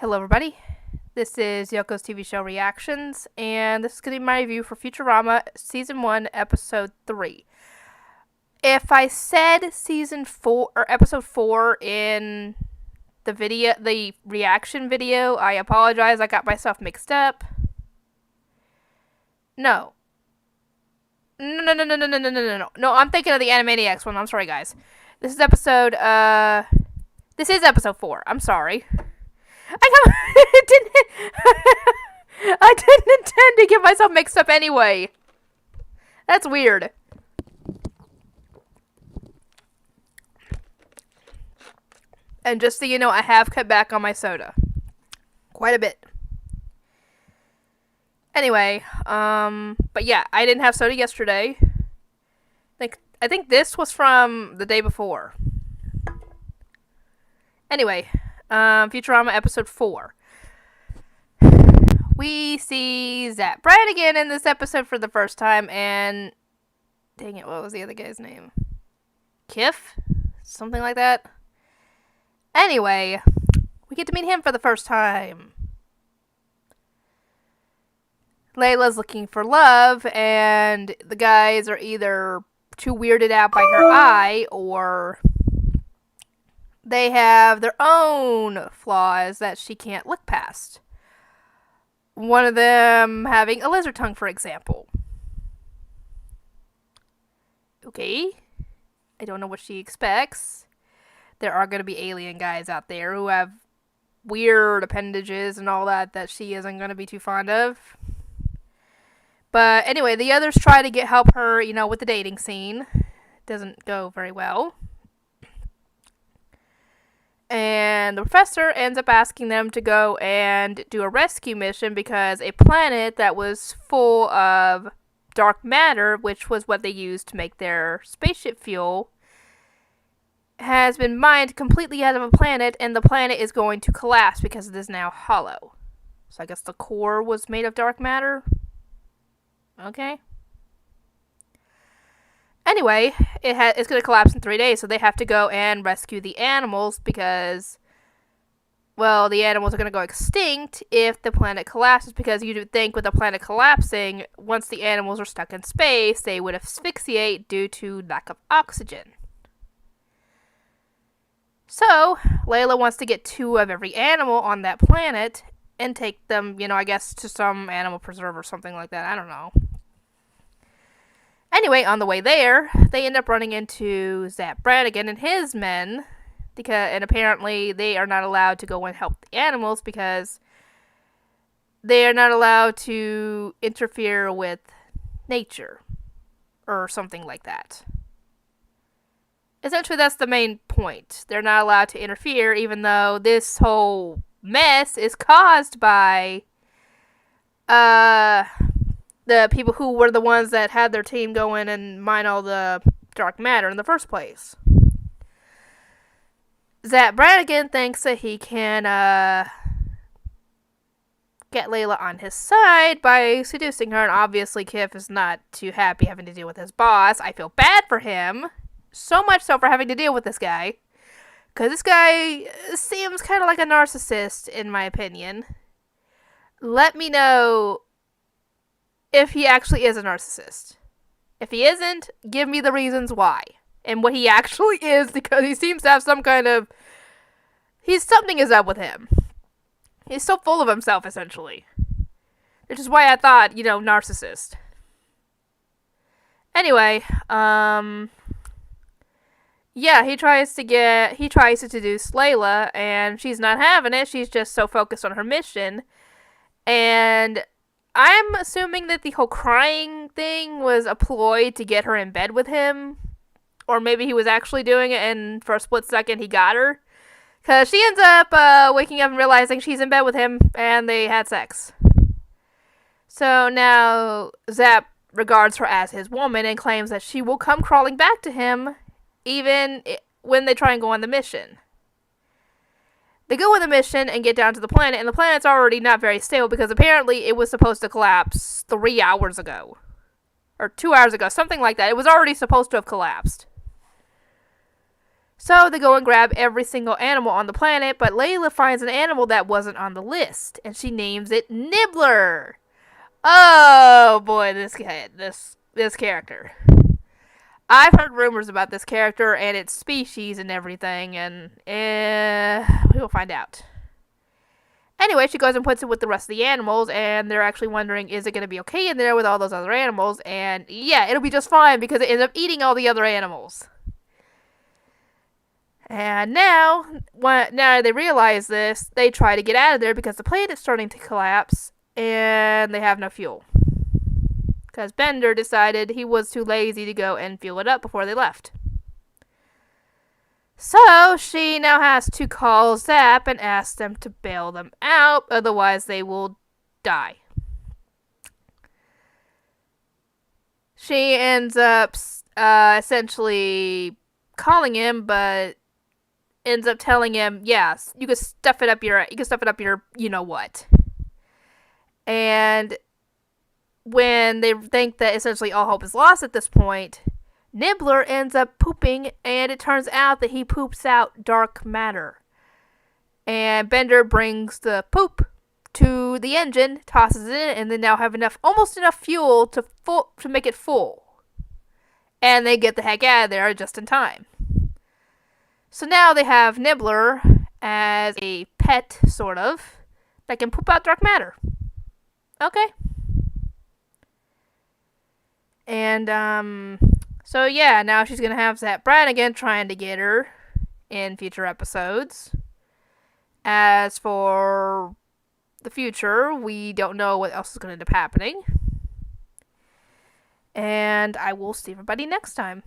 Hello everybody, this is Yoko's TV show reactions, and this is going to be my review for Futurama Season 1, Episode 3. If I said Season 4, or Episode 4 in the reaction video, I apologize, I got myself mixed up. No, I'm thinking of the Animaniacs one, I'm sorry guys. This is Episode 4, I'm sorry. I didn't intend to get myself mixed up anyway. That's weird. And just so you know, I have cut back on my soda. Quite a bit. Anyway, but yeah, I didn't have soda yesterday. I think this was from the day before. Anyway, Futurama Episode 4. We see Zap Brannigan in this episode for the first time, and dang it, what was the other guy's name? Kiff? Something like that? Anyway, we get to meet him for the first time. Layla's looking for love, and the guys are either too weirded out by her eye, or they have their own flaws that she can't look past. One of them having a lizard tongue, for example. Okay. I don't know what she expects. There are going to be alien guys out there who have weird appendages and all that she isn't going to be too fond of. But anyway, the others try to help her, with the dating scene. Doesn't go very well. And the professor ends up asking them to go and do a rescue mission because a planet that was full of dark matter, which was what they used to make their spaceship fuel, has been mined completely out of a planet, and the planet is going to collapse because it is now hollow. So I guess the core was made of dark matter? Okay. Anyway, it's going to collapse in 3 days, so they have to go and rescue the animals because, well, the animals are going to go extinct if the planet collapses, because you'd think with the planet collapsing, once the animals are stuck in space, they would asphyxiate due to lack of oxygen. So, Layla wants to get 2 of every animal on that planet and take them, I guess, to some animal preserve or something like that. I don't know. Anyway, on the way there, they end up running into Zap Brannigan and his men, and apparently they are not allowed to go and help the animals because they are not allowed to interfere with nature, or something like that. Essentially, that's the main point. They're not allowed to interfere, even though this whole mess is caused by the people who were the ones that had their team go in and mine all the dark matter in the first place. Zap Brannigan thinks that he can get Layla on his side by seducing her, and obviously Kiff is not too happy having to deal with his boss. I feel bad for him, so much so for having to deal with this guy, because this guy seems kind of like a narcissist, in my opinion. Let me know if he actually is a narcissist. If he isn't, give me the reasons why. And what he actually is, because he seems to have some kind of... something is up with him. He's so full of himself, essentially. Which is why I thought, narcissist. Anyway, yeah, he tries to seduce Layla, and she's not having it. She's just so focused on her mission. And I'm assuming that the whole crying thing was a ploy to get her in bed with him. Or maybe he was actually doing it, and for a split second he got her. Because she ends up waking up and realizing she's in bed with him, and they had sex. So now Zap regards her as his woman and claims that she will come crawling back to him even when they try and go on the mission. They go on the mission and get down to the planet, and the planet's already not very stable because apparently it was supposed to collapse 3 hours ago. Or 2 hours ago, something like that. It was already supposed to have collapsed. So they go and grab every single animal on the planet, but Layla finds an animal that wasn't on the list, and she names it Nibbler. Oh boy, this character. I've heard rumors about this character and its species and everything, and we will find out. Anyway, she goes and puts it with the rest of the animals, and they're actually wondering, is it going to be okay in there with all those other animals? And yeah, it'll be just fine because it ends up eating all the other animals. And now they realize this, they try to get out of there because the plane is starting to collapse, and they have no fuel. Because Bender decided he was too lazy to go and fuel it up before they left. So she now has to call Zap and ask them to bail them out, otherwise they will die. She ends up essentially calling him, but ends up telling him, yes, you can stuff it up your you know what. And when they think that essentially all hope is lost at this point, Nibbler ends up pooping, and it turns out that he poops out dark matter. And Bender brings the poop to the engine, tosses it in, and they now have almost enough fuel to make it full. And they get the heck out of there just in time. So now they have Nibbler as a pet, sort of, that can poop out dark matter. Okay. And, so yeah, now she's going to have Zap Brannigan trying to get her in future episodes. As for the future, we don't know what else is going to end up happening. And I will see everybody next time.